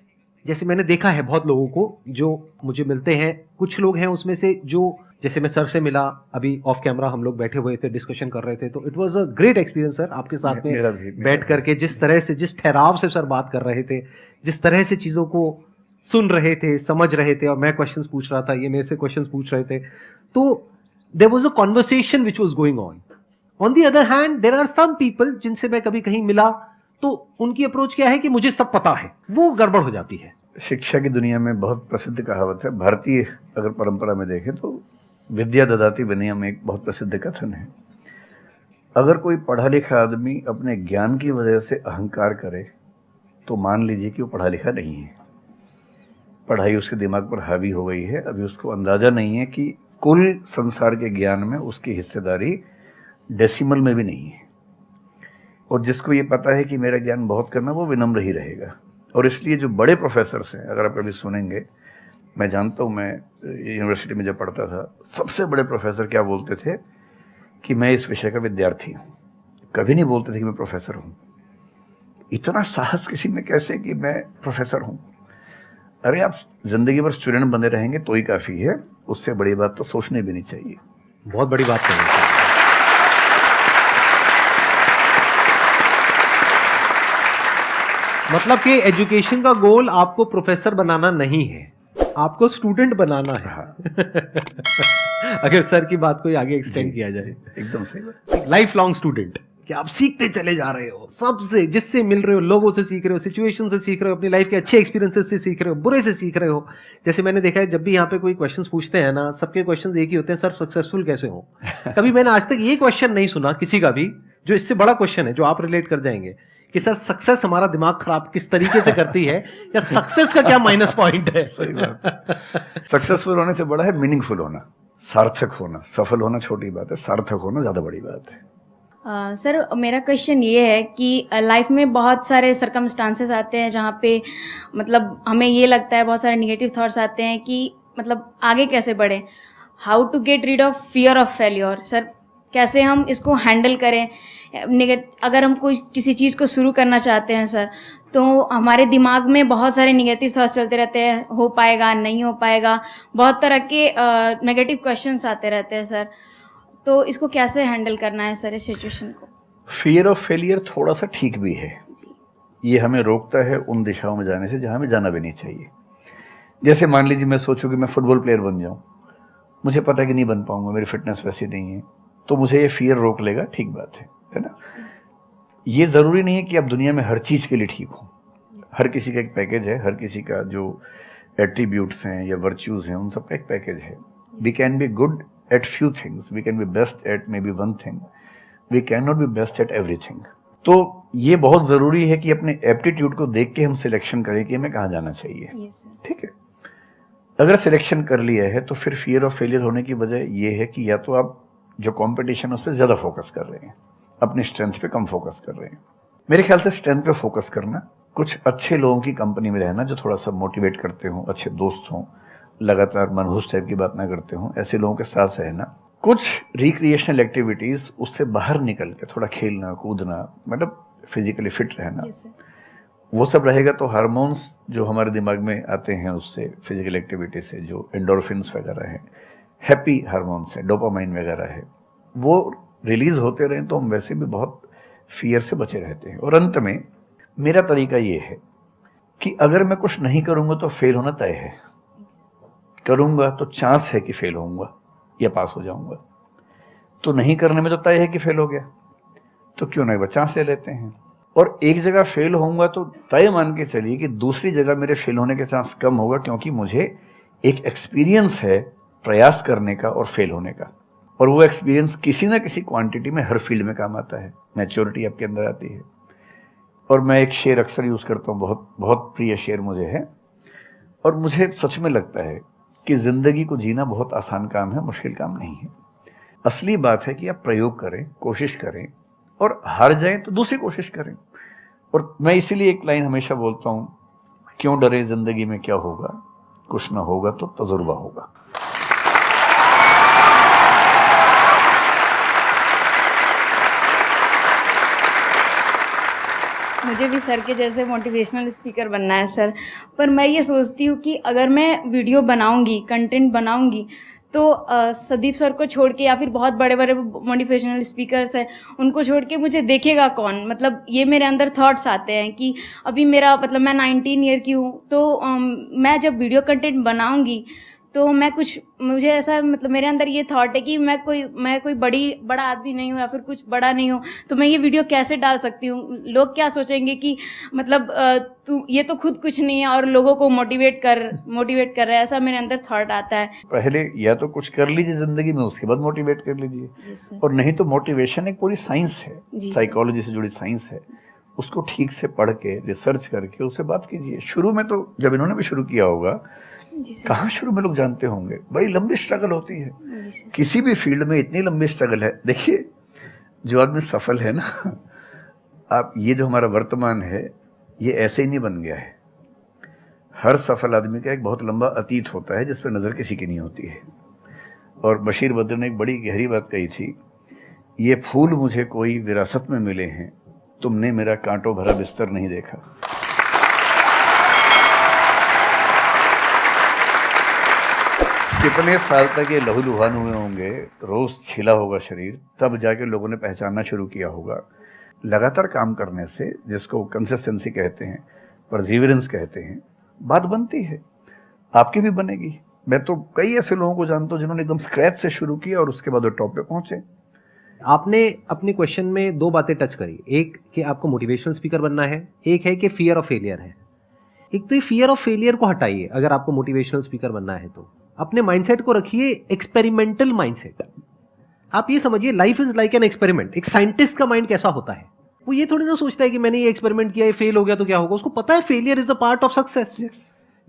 जैसे मैंने देखा है बहुत लोगों को जो मुझे मिलते हैं, कुछ लोग हैं उसमें से जो, जैसे मैं सर से मिला, अभी ऑफ कैमरा हम लोग बैठे हुए थे, डिस्कशन कर रहे थे, तो it was a great experience sir, आपके साथ में बैठ करके जिस तरह से, जिस ठहराव से सर बात कर रहे थे, जिस तरह से चीज़ों को सुन रहे थे, समझ रहे थे, और मैं क्वेश्चंस पूछ रहा था, ये मेरे से क्वेश्चंस पूछ रहे थे, तो there was a conversation which was going on. On the other hand there are some people जिनसे मैं कभी कहीं मिला तो उनकी अप्रोच क्या है कि मुझे सब पता है, वो गड़बड़ हो जाती है। शिक्षा की दुनिया में बहुत प्रसिद्ध कहावत है, भारतीय अगर परंपरा में देखें तो विद्या ददाति विनयम एक बहुत प्रसिद्ध कथन है। अगर कोई पढ़ा लिखा आदमी अपने ज्ञान की वजह से अहंकार करे तो मान लीजिए कि वो पढ़ा लिखा नहीं है, पढ़ाई उसके दिमाग पर हावी हो गई है, अभी उसको अंदाजा नहीं है कि कुल संसार के ज्ञान में उसकी हिस्सेदारी डेसिमल में भी नहीं है। और जिसको ये पता है कि मेरा ज्ञान बहुत करना, वो विनम्र ही रहेगा। और इसलिए जो बड़े प्रोफेसर्स हैं, अगर आप कभी सुनेंगे, मैं जानता हूँ, मैं यूनिवर्सिटी में जब पढ़ता था, सबसे बड़े प्रोफेसर क्या बोलते थे कि मैं इस विषय का विद्यार्थी हूँ, कभी नहीं बोलते थे कि मैं प्रोफेसर हूँ। इतना साहस किसी में कैसे कि मैं प्रोफेसर हूँ? अरे आप जिंदगी भर स्टूडेंट बने रहेंगे तो ही काफ़ी है, उससे बड़ी बात तो सोचनी भी नहीं चाहिए। बहुत बड़ी बात कही सर। मतलब कि एजुकेशन का गोल आपको प्रोफेसर बनाना नहीं है, आपको स्टूडेंट बनाना है। अगर सर की बात को आगे एक्सटेंड किया जाए, एकदम सही बात। लाइफ लॉन्ग स्टूडेंट, कि आप सीखते चले जा रहे हो, सबसे जिससे मिल रहे हो, लोगों से सीख रहे हो, सिचुएशन से सीख रहे हो, अपनी लाइफ के अच्छे एक्सपीरियंसेस से सीख रहे हो, बुरे से सीख रहे हो। जैसे मैंने देखा है जब भी यहाँ पे कोई क्वेश्चंस पूछते हैं ना, सबके क्वेश्चंस एक ही होते हैं, सर सक्सेसफुल कैसे हो। कभी मैंने आज तक ये क्वेश्चन नहीं सुना किसी का भी जो इससे बड़ा क्वेश्चन है, जो आप रिलेट कर जाएंगे कि सर सक्सेस हमारा दिमाग खराब किस तरीके से करती है, या सक्सेस का क्या माइनस पॉइंट है। सही बात। सक्सेसफुल होने से बड़ा है मीनिंगफुल होना, सार्थक होना। सफल होना छोटी बात है, सार्थक होना ज़्यादा बड़ी बात है। सर मेरा क्वेश्चन ये है कि लाइफ में बहुत सारे सर्कमस्टांसेस आते हैं जहाँ पे मतलब हमें ये लगता है, बहुत सारे निगेटिव थॉट्स आते हैं कि मतलब आगे कैसे बढ़े, how to get rid of fear of failure. Sir कैसे हम इसको हैंडल करें, अगर हम कोई किसी चीज़ को शुरू करना चाहते हैं सर, तो हमारे दिमाग में बहुत सारे निगेटिव थॉट्स चलते रहते हैं, हो पाएगा नहीं हो पाएगा, बहुत तरह के नेगेटिव क्वेश्चंस आते रहते हैं सर। तो इसको कैसे हैंडल करना है सर इस सिचुएशन को? फियर ऑफ फेलियर थोड़ा सा ठीक भी है, ये हमें रोकता है उन दिशाओं में जाने से जहाँ हमें जाना भी नहीं चाहिए। जैसे मान लीजिए मैं सोचूं कि मैं फुटबॉल प्लेयर बन जाऊं, मुझे पता है कि नहीं बन पाऊंगा, मेरी फिटनेस वैसी नहीं है, तो मुझे ये फियर रोक लेगा, ठीक बात है ना। ये ज़रूरी नहीं है कि आप दुनिया में हर चीज़ के लिए ठीक हो। हर किसी का एक पैकेज है, हर किसी का जो एट्रीब्यूट्स हैं या वर्च्यूज़ हैं, उन सब का एक पैकेज है। We can be good at few things, we can be best at maybe one thing, we cannot be best at everything। तो ये बहुत ज़रूरी है कि अपने एप्टीट्यूड को देख के हम सिलेक्शन करें कि हमें कहाँ जाना चाहिए। ठीक है, अगर सिलेक्शन कर लिया है तो फिर फियर ऑफ फेलियर होने की वजह ये है कि या तो आप जो कंपटीशन है उस पर ज़्यादा फोकस कर रहे हैं, अपनी स्ट्रेंथ पे कम फोकस कर रहे हैं। मेरे ख्याल से स्ट्रेंथ पे फोकस करना, कुछ अच्छे लोगों की कंपनी में रहना जो थोड़ा सा मोटिवेट करते हों, अच्छे दोस्त हों, लगातार मनहूस टाइप की बात ना करते हों, ऐसे लोगों के साथ रहना, कुछ रिक्रिएशनल एक्टिविटीज़ उससे बाहर निकल के थोड़ा खेलना कूदना, मतलब फिजिकली फिट रहना, वो सब रहेगा तो हार्मोन्स जो हमारे दिमाग में आते हैं उससे, फिजिकल एक्टिविटी से, जो एंडोर्फिन्स वगैरह हैं, हैप्पी हार्मोन्स हैं, डोपामाइन वगैरह है, वो रिलीज होते रहें तो हम वैसे भी बहुत फियर से बचे रहते हैं। और अंत में मेरा तरीका ये है कि अगर मैं कुछ नहीं करूँगा तो फेल होना तय है, करूँगा तो चांस है कि फेल होऊंगा या पास हो जाऊंगा, तो नहीं करने में तो तय है कि फेल हो गया, तो क्यों ना एक बार चांस ले लेते हैं। और एक जगह फेल होऊंगा तो तय मान के चलिए कि दूसरी जगह मेरे फेल होने के चांस कम होगा, क्योंकि मुझे एक एक्सपीरियंस है प्रयास करने का और फेल होने का, और वो एक्सपीरियंस किसी ना किसी क्वांटिटी में हर फील्ड में काम आता है, मैच्योरिटी आपके अंदर आती है। और मैं एक शेर अक्सर यूज़ करता हूँ, बहुत बहुत प्रिय शेर मुझे है, और मुझे सच में लगता है कि ज़िंदगी को जीना बहुत आसान काम है, मुश्किल काम नहीं है। असली बात है कि आप प्रयोग करें, कोशिश करें, और हार जाएं तो दूसरी कोशिश करें। और मैं इसीलिए एक लाइन हमेशा बोलता हूँ, क्यों डरे ज़िंदगी में क्या होगा, कुछ ना होगा तो तजुर्बा होगा। मुझे भी सर के जैसे मोटिवेशनल स्पीकर बनना है सर, पर मैं ये सोचती हूँ कि अगर मैं वीडियो बनाऊँगी, कंटेंट बनाऊँगी, तो सदीप सर को छोड़ के या फिर बहुत बड़े बड़े मोटिवेशनल स्पीकर्स हैं उनको छोड़ के मुझे देखेगा कौन। मतलब ये मेरे अंदर थॉट्स आते हैं कि अभी मेरा मतलब मैं 19 ईयर की हूँ, तो मैं जब वीडियो कंटेंट बनाऊँगी तो मैं कुछ, मुझे ऐसा मतलब मेरे अंदर ये थॉट है कि मैं कोई बड़ा आदमी नहीं हूँ या फिर कुछ बड़ा नहीं हूँ, तो मैं ये वीडियो कैसे डाल सकती हूँ, लोग क्या सोचेंगे कि मतलब तू ये तो खुद कुछ नहीं है और लोगों को मोटिवेट कर रहा है, ऐसा मेरे अंदर थॉट आता है। पहले या तो कुछ कर लीजिए ज़िंदगी में, उसके बाद मोटिवेट कर लीजिए, और नहीं तो मोटिवेशन एक पूरी साइंस है, साइकोलॉजी से जुड़ी साइंस है, उसको ठीक से पढ़ के रिसर्च करके उससे बात कीजिए। शुरू में तो जब इन्होंने भी शुरू किया होगा, कहाँ शुरू में लोग जानते होंगे, बड़ी लंबी स्ट्रगल होती है, किसी भी फील्ड में इतनी लंबी स्ट्रगल है। देखिए जो आदमी सफल है ना, आप ये जो हमारा वर्तमान है ये ऐसे ही नहीं बन गया है। हर सफल आदमी का एक बहुत लंबा अतीत होता है जिस पर नज़र किसी की नहीं होती है। और बशीर बद्र ने एक बड़ी गहरी बात कही थी, ये फूल मुझे कोई विरासत में मिले हैं, तुमने मेरा कांटों भरा बिस्तर नहीं देखा। कितने साल तक ये लहूलुहान हुए होंगे, रोज छिला होगा शरीर, तब जाके लोगों ने पहचानना शुरू किया होगा। लगातार काम करने से, जिसको कंसिस्टेंसी कहते हैं, परसिवरेंस कहते हैं, बात बनती है, आपकी भी बनेगी। मैं तो कई ऐसे लोगों को जानता हूँ जिन्होंने एकदम स्क्रैच से शुरू किया और उसके बाद वो टॉप पे पहुंचे। आपने अपने क्वेश्चन में दो बातें टच करी, एक कि आपको मोटिवेशनल स्पीकर बनना है, एक है कि फियर ऑफ फेलियर है। एक तो ये फियर ऑफ फेलियर को हटाइए। अगर आपको मोटिवेशनल स्पीकर बनना है तो अपने माइंडसेट को रखिए एक्सपेरिमेंटल माइंडसेट। आप ये समझिए life is like an experiment. एक साइंटिस्ट का माइंड कैसा होता है, वो ये थोड़ी ना सोचता है कि मैंने ये एक्सपेरिमेंट किया, ये फेल हो गया तो क्या होगा। उसको पता है failure is the part of success.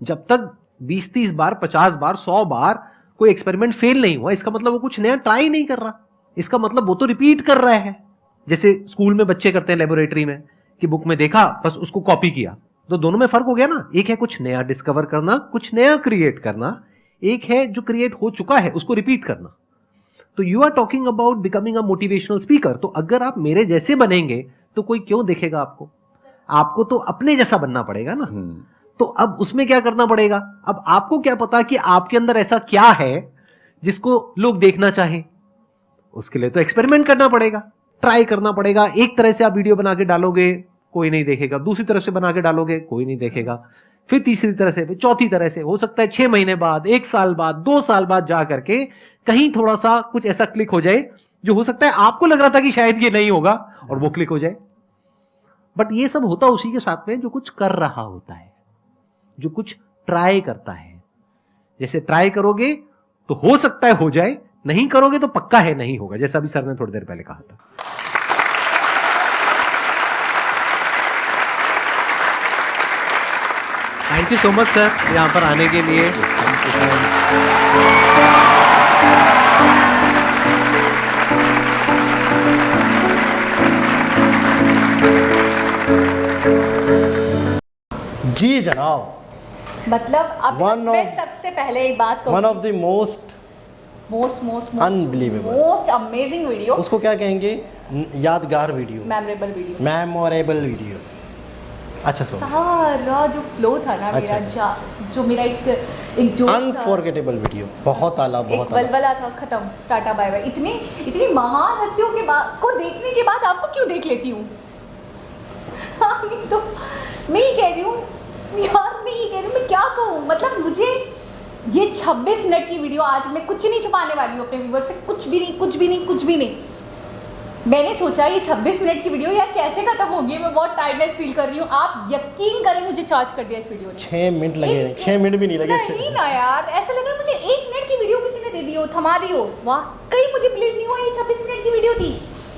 जब तक 20-30 बार, 50 बार, 100 बार कोई एक्सपेरिमेंट फेल नहीं हुआ, इसका मतलब वो कुछ नया ट्राई नहीं कर रहा। इसका मतलब वो तो रिपीट कर रहा है। जैसे स्कूल में बच्चे करते हैं लेबोरेटरी में कि बुक में देखा बस उसको कॉपी किया, तो दोनों में फर्क हो गया ना। एक है कुछ नया डिस्कवर करना, कुछ नया क्रिएट करना, एक है जो क्रिएट हो चुका है उसको रिपीट करना। तो you are talking about becoming a motivational speaker. तो अगर आप मेरे जैसे बनेंगे तो कोई क्यों देखेगा आपको? आपको तो अपने जैसा बनना पड़ेगा ना। तो अब उसमें क्या करना पड़ेगा? अब आपको क्या पता कि आपके अंदर ऐसा क्या है जिसको लोग देखना चाहें? उसके लिए तो एक्सपेरिमेंट करना पड़ेगा, ट्राई करना पड़ेगा। एक तरह से आप वीडियो बना के डालोगे, कोई नहीं देखेगा। दूसरी तरह से बना के डालोगे, कोई नहीं देखेगा। फिर तीसरी तरह से, फिर चौथी तरह से। हो सकता है 6 महीने बाद, 1 साल बाद, 2 साल बाद जा करके कहीं थोड़ा सा कुछ ऐसा क्लिक हो जाए जो हो सकता है आपको लग रहा था कि शायद ये नहीं होगा और वो क्लिक हो जाए। बट ये सब होता उसी के साथ में जो कुछ कर रहा होता है, जो कुछ ट्राई करता है। जैसे ट्राई करोगे तो हो सकता है हो जाए, नहीं करोगे तो पक्का है नहीं होगा, जैसा भी सर ने थोड़ी देर पहले कहा था। Thank you so much sir यहां पर आने के लिए। जी जनाब, मतलब अब One मैं of- सबसे पहले एक बात कहूँ, one of the most Unbelievable. Most amazing video, उसको क्या कहेंगे, यादगार video, memorable video, memorable video. अच्छा सो सारा जो फ्लो था ना अच्छा। मेरा, जो मेरा एक जोश था, अनफॉरगेटेबल वीडियो, बहुत आला, एक बहुत आला। बलबला था, खत्म, टाटा बाय बाय। इतनी महान हस्तियों के बाद को देखने के बाद आपको क्यों देख लेती हूँ? हाँ, नहीं तो मैं ही कह रही हूँ यार, मैं ही कह रही हूँ, मैं क्या कहूँ। मतलब मुझे ये 26 मिनट की वीडियो, आज मैं कुछ नहीं छुपाने वाली हूँ अपने व्यूअर से, कुछ भी नहीं, कुछ भी नहीं, कुछ भी नहीं। मैंने सोचा ये 26 मिनट की वीडियो यार कैसे खत्म होगी, मैं बहुत टायर्डनेस फील कर रही हूँ। आप यकीन करें, मुझे चार्ज कर दिया इस वीडियो ने। 6 मिनट लगे, 6 मिनट भी नहीं लगे। नहीं ना यार, ऐसा लग रहा है मुझे 1 मिनट की वीडियो किसी ने दे दी हो, थमा दी हो। वाकई मुझे बिलीव नहीं हुआ ये 26 मिनट की वीडियो थी।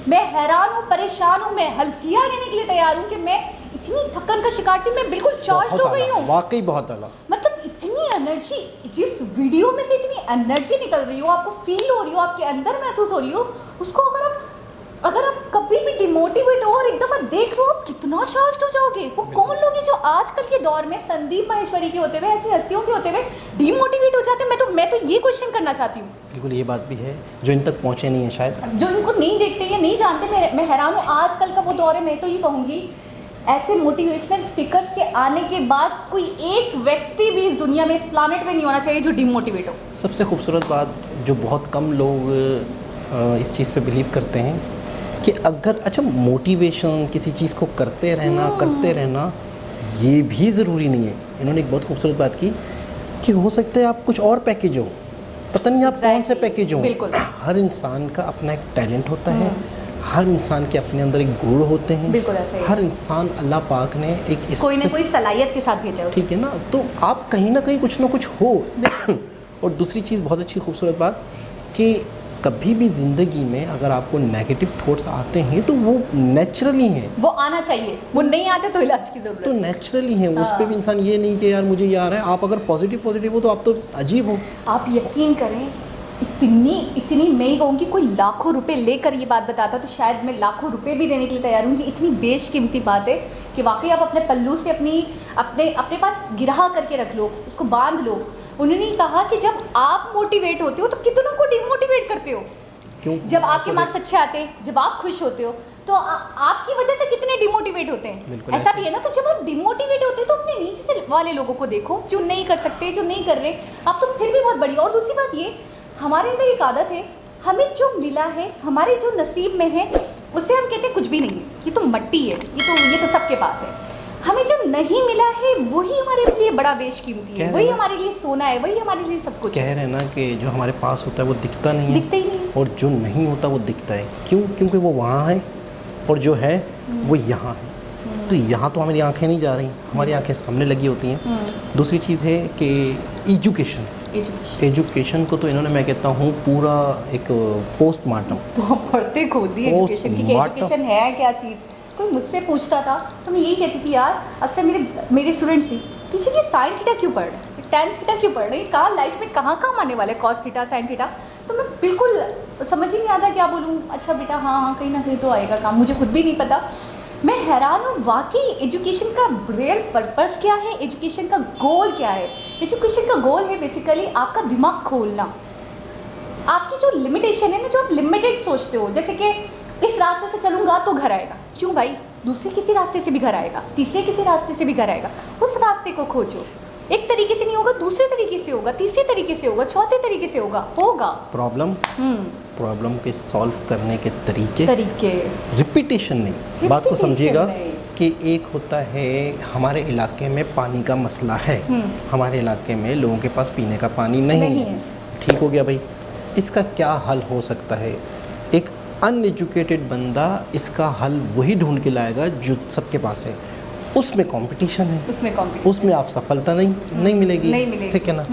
मैं हैरान हूँ, परेशान हूँ, मैं हल्फिया लेने के लिए तैयार हूँ कि मैं इतनी थकन का शिकार थी, मैं बिल्कुल चार्ज हो गई हूँ। वाकई बहुत आला। मतलब इतनी एनर्जी, जिस वीडियो में से इतनी एनर्जी निकल रही हो, आपको फील हो रही हो, आपके अंदर महसूस हो रही हो, उसको अगर आप कभी भी डिमोटिवेट हो और एक दफ़ा देख लो, आप कितना चार्ज हो जाओगे। वो कौन लोग हैं जो आजकल के दौर में संदीप माहेश्वरी के होते हुए, ऐसी हस्तियों के होते हुए डिमोटिवेट हो जाते हैं? मैं तो ये क्वेश्चन करना चाहती हूँ। बिल्कुल ये बात भी है, जो इन तक पहुँचे नहीं है शायद, जो इनको नहीं देखते या नहीं जानते। मैं हैरान हूँ, आजकल का वो दौर है। मैं तो ये कहूँगी, ऐसे मोटिवेशनल स्पीकर्स के आने के बाद कोई एक व्यक्ति भी इस दुनिया में, इस प्लानेट में नहीं होना चाहिए जो डिमोटिवेट हो। सबसे खूबसूरत बात जो बहुत कम लोग इस चीज़ पे बिलीव करते हैं कि अगर अच्छा मोटिवेशन, किसी चीज़ को करते रहना ये भी ज़रूरी नहीं है। इन्होंने एक बहुत खूबसूरत बात की कि हो सकता है आप कुछ और पैकेज हो, पता नहीं आप कौन से पैकेज हो। बिल्कुल। हर इंसान का अपना एक टैलेंट होता है, हर इंसान के अपने अंदर एक गुण होते हैं। बिल्कुल ऐसे ही। हर इंसान अल्लाह पाक ने एक कोई ना कोई सलाहियत के साथ भेजा है उसे। ठीक है ना, तो आप कहीं ना कहीं कुछ ना कुछ हो। और दूसरी चीज़ बहुत अच्छी खूबसूरत बात कि कभी भी ज़िंदगी में अगर आपको नेगेटिव थॉट्स आते हैं तो वो नेचुरली हैं, वो आना चाहिए। वो नहीं आते तो इलाज की ज़रूरत तो है। नेचुरली हैं। उस पर भी इंसान ये नहीं कि यार मुझे ये आ रहा है। आप अगर पॉजिटिव हो तो आप तो अजीब हो। आप यकीन करें, इतनी मैं ही कहूँगी, कोई लाखों रुपए लेकर ये बात बताता तो शायद मैं लाखों रुपए भी देने के लिए तैयार हूँ। ये इतनी बेशकीमती बात है कि वाकई आप अपने पल्लू से अपने पास गिरा करके रख लो, उसको बांध लो। उन्होंने कहा कि जब आप मोटिवेट होते हो तो कितनों को डिमोटिवेट करते हो। क्यों? जब आपके मार्क्स अच्छे आते हैं, जब आप खुश होते हो, तो आपकी वजह से कितने डिमोटिवेट होते हैं। बिल्कुल ऐसा ऐसे। भी है ना, तो जब आप डिमोटिवेट होते हैं तो अपने नीचे से वाले लोगों को देखो जो नहीं कर सकते, जो नहीं कर रहे, आप तो फिर भी बहुत बड़ी। और दूसरी बात ये, हमारे अंदर एक आदत है, हमें जो मिला है, हमारे जो नसीब में है, उससे हम कहते हैं कुछ भी नहीं है, ये तो मट्टी है, ये तो सबके पास है। हमें जो नहीं मिला है वही हमारे लिए बड़ा बेशकीमती है, वही हमारे लिए सोना है, वही हमारे लिए सब कुछ कह है। रहे हैं ना कि जो हमारे पास होता है वो दिखता नहीं है, दिखता ही नहीं है। और जो नहीं होता वो दिखता है। क्यों? क्योंकि वो वहाँ है और जो है वो यहाँ है। तो यहाँ तो हमारी आंखें नहीं जा रही, हमारी आंखें सामने लगी होती हैं। दूसरी चीज़ है कि एजुकेशन को तो इन्होंने, मैं कहता हूँ, पूरा एक पोस्टमार्टम पढ़ते खोल दी एजुकेशन की, कि Postmortem। एजुकेशन है क्या चीज़। कोई मुझसे पूछता था तो मैं यही कहती थी यार, अक्सर मेरे स्टूडेंट्स थी, टीचर ये साइन थीटा क्यों पढ़ रहे हैं, टेन थीटा क्यों पढ़ रहे हैं, कहाँ लाइफ में कहाँ काम आने वाला है कॉस थीटा साइन थीटा। तो मैं बिल्कुल समझ ही नहीं आता क्या बोलूँ। अच्छा बेटा, हाँ कहीं ना कहीं तो आएगा काम, मुझे खुद भी नहीं पता। मैं हैरान हूँ वाकई एजुकेशन का रियल पर्पस क्या है, एजुकेशन का गोल क्या है। एजुकेशन का गोल है बेसिकली आपका दिमाग खोलना, आपकी जो लिमिटेशन है ना, जो आप लिमिटेड सोचते हो, जैसे कि इस रास्ते से चलूँगा तो घर आएगा, क्यों भाई, दूसरे किसी रास्ते से भी घर आएगा, तीसरे किसी रास्ते से भी घर आएगा। उस रास्ते को खोजो, एक तरीके से नहीं होगा, दूसरे तरीके से होगा, तीसरे तरीके से होगा, चौथे तरीके से होगा। प्रॉब्लम के सॉल्व करने के तरीके रिपीटेशन नहीं। बात को समझिएगा कि एक होता है हमारे इलाके में पानी का मसला है, हमारे इलाके में लोगों के पास पीने का पानी नहीं है। ठीक हो गया भाई, इसका क्या हल हो सकता है? एक अनएजुकेटेड बंदा इसका हल वही ढूंढ के लाएगा जो सबके पास है। उसमें कंपटीशन है, उसमें आप सफलता नहीं मिलेगी। ठीक है ना।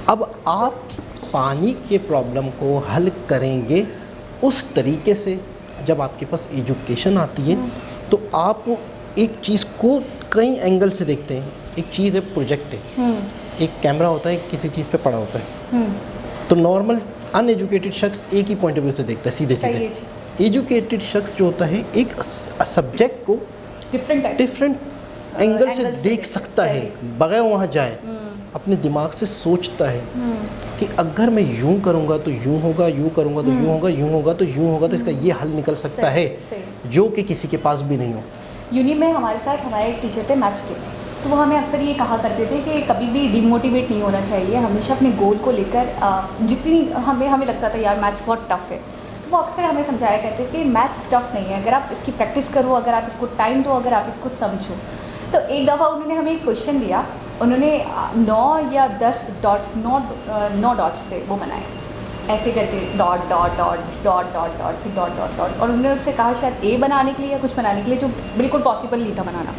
अब आप पानी के प्रॉब्लम को हल करेंगे उस तरीके से, जब आपके पास एजुकेशन आती है तो आप एक चीज़ को कई एंगल से देखते हैं। एक चीज़ है प्रोजेक्ट है, एक कैमरा होता है, किसी चीज़ पे पड़ा होता है। तो नॉर्मल अनएजुकेटेड शख्स एक ही पॉइंट ऑफ व्यू से देखता है, सीधे सीधे। एजुकेटेड शख्स जो होता है एक सब्जेक्ट को डिफरेंट एंगल से देख सकता है, बगैर वहाँ जाए अपने दिमाग से सोचता है कि अगर मैं यूं करूँगा तो यूं होगा, यूं करूँगा तो यूं होगा, यूं होगा तो यूं होगा, तो इसका ये हल निकल सकता है जो कि किसी के पास भी नहीं हो। यूनी में हमारे साथ हमारे एक टीचर थे मैथ्स के, तो वो हमें अक्सर ये कहा करते थे कि कभी भी डिमोटिवेट नहीं होना चाहिए, हमेशा अपने गोल को लेकर जितनी हमें लगता था यार मैथ्स बहुत टफ है, तो वो अक्सर हमें समझाया करते थे कि मैथ्स टफ नहीं है, अगर आप इसकी प्रैक्टिस करो, अगर आप इसको टाइम दो, अगर आप इसको समझो। तो एक दफ़ा उन्होंने हमें एक क्वेश्चन दिया, उन्होंने 9 या 10 डॉट्स, 9 डॉट्स थे वो बनाए, ऐसे करके dot dot dot dot dot dot फिर डॉट डॉट डॉट, और उन्होंने उससे कहा शायद ए बनाने के लिए या कुछ बनाने के लिए, जो बिल्कुल पॉसिबल नहीं था बनाना।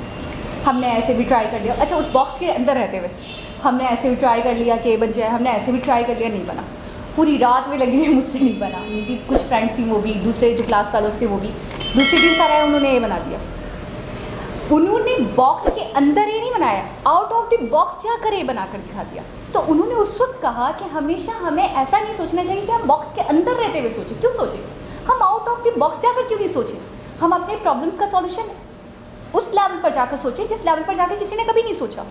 हमने ऐसे भी ट्राई कर लिया, अच्छा उस बॉक्स के अंदर रहते हुए हमने ऐसे भी ट्राई कर लिया कि ए बन जाए, हमने ऐसे भी ट्राई कर लिया, नहीं बना। पूरी रात में लगी हुई, मुझसे नहीं बना। मेरी कुछ फ्रेंड्स थी, वो भी दूसरे जो क्लास वालों से, वो भी दूसरी दिन सारा उन्होंने ए बना दिया। उन्होंने बॉक्स के अंदर ही नहीं बनाया, आउट ऑफ द बॉक्स जाकर ये बनाकर दिखा दिया। तो उन्होंने उस वक्त कहा कि हमेशा हमें ऐसा नहीं सोचना चाहिए कि हम बॉक्स के अंदर रहते हुए सोचें। क्यों सोचें? हम आउट ऑफ द बॉक्स जाकर क्यों नहीं सोचें? हम अपने प्रॉब्लम्स का सॉल्यूशन उस लेवल पर जाकर सोचें जिस लेवल पर जाकर किसी ने कभी नहीं सोचा,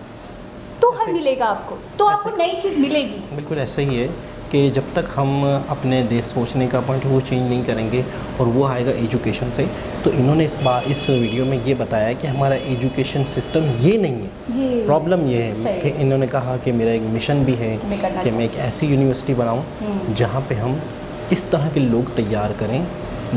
तो हल मिलेगा आपको, तो आपको नई चीज़ मिलेगी। बिल्कुल ऐसा ही है कि जब तक हम अपने देश सोचने का पॉइंट वो चेंज नहीं करेंगे, और वो आएगा एजुकेशन से। तो इन्होंने इस वीडियो में ये बताया कि हमारा एजुकेशन सिस्टम ये नहीं है, प्रॉब्लम ये है कि इन्होंने कहा कि मेरा एक मिशन भी है कि मैं एक ऐसी यूनिवर्सिटी बनाऊं जहां पे हम इस तरह के लोग तैयार करें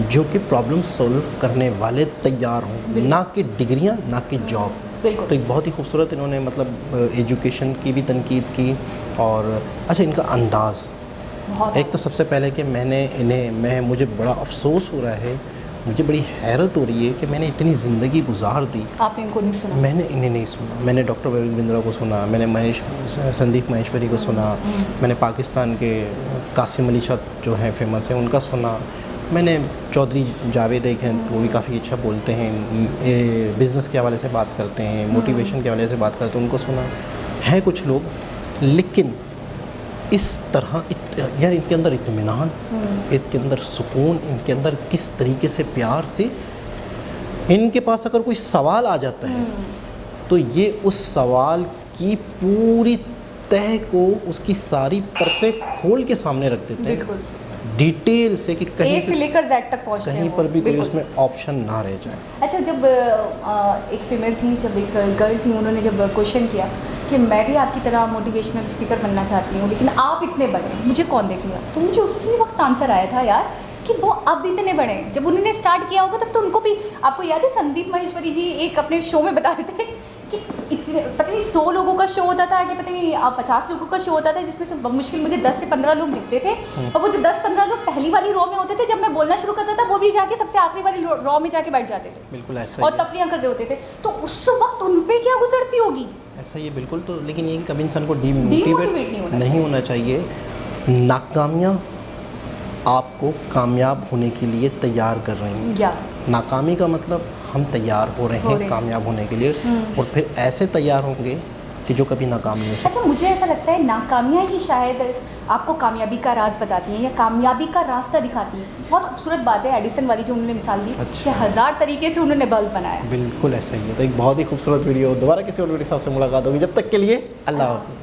जो कि प्रॉब्लम सॉल्व करने वाले तैयार हों, ना कि डिग्रियाँ, ना कि जॉब। तो एक बहुत ही खूबसूरत इन्होंने मतलब एजुकेशन की भी तनकीद की। और अच्छा, इनका अंदाज़, एक तो सबसे पहले कि मुझे बड़ा अफसोस हो रहा है, मुझे बड़ी हैरत हो रही है कि मैंने इतनी ज़िंदगी गुजार दी। आपने इनको नहीं सुना? मैंने इन्हें नहीं सुना। मैंने डॉक्टर वैभव बिंद्रा को सुना, मैंने संदीप महेश्वरी को सुना, मैंने पाकिस्तान के कासिम अली शाह जो हैं फेमस हैं उनका सुना, मैंने चौधरी जावेद एक हैं, वो भी काफ़ी अच्छा बोलते हैं, बिज़नेस के हवाले से बात करते हैं, मोटिवेशन के हवाले से बात करते हैं, उनको सुना है कुछ लोग। लेकिन इस तरह यार इनके अंदर इत्मीनान, इनके अंदर सुकून, इनके अंदर किस तरीके से प्यार से, इनके पास अगर कोई सवाल आ जाता है तो ये उस सवाल की पूरी तह को, उसकी सारी परतें खोल के सामने रख देते हैं, डिटेल से कि कहीं ए से लेकर जेड तक पहुंचते हैं कहीं वो, पर भी कोई बिल्कुल। उसमें ऑप्शन ना रह जाए। अच्छा, जब एक फीमेल थी, जब एक गर्ल थी, उन्होंने जब क्वेश्चन किया कि मैं भी आपकी तरह मोटिवेशनल स्पीकर बनना चाहती हूँ, लेकिन आप इतने बने, मुझे कौन देखेगा? तो मुझे उसी वक्त आंसर आया था यार कि वो अब इतने बड़े, जब उन्होंने स्टार्ट किया होगा तब तो उनको भी, आपको याद है संदीप माहेश्वरी जी एक अपने शो में बता रहे थे कि इतने पता नहीं 100 लोगों का शो होता था कि पता नहीं 50 लोगों का शो होता था, जिसमें से मुश्किल मुझे 10 से 15 लोग दिखते थे, और वो जो 10-15 लोग पहली वाली रॉ में होते थे, जब मैं बोलना शुरू करता था वो भी जाके सबसे आखिरी वाली रॉ में जाके बैठ जाते थे बिल्कुल ऐसा और ही है। तफरियाँ कर रहे होते थे। तो उस वक्त उन पे क्या गुजरती होगी? ऐसा ही है बिल्कुल। तो लेकिन ये कि कभी इंसान को Demotivate डीमोटिवेट नहीं होना चाहिए। नाकामियाँ आपको कामयाब होने के लिए तैयार कर रही हैं। या नाकामी का मतलब हम तैयार हो रहे हैं कामयाब होने के लिए, और फिर ऐसे तैयार होंगे कि जो कभी नाकाम नहीं हो सकते। अच्छा, मुझे ऐसा लगता है नाकामियाँ ही शायद आपको कामयाबी का राज बताती हैं या कामयाबी का रास्ता दिखाती हैं। बहुत खूबसूरत बात है एडिसन वाली जो उन्होंने मिसाल दी कि 1000 तरीके से उन्होंने बल्ब बनाया। बिल्कुल ऐसा ही है। तो एक बहुत ही खूबसूरत वीडियो, दोबारा किसी और वीडियो के साथ से मुलाकात होगी। जब तक के लिए अल्लाह हाफ़िज़।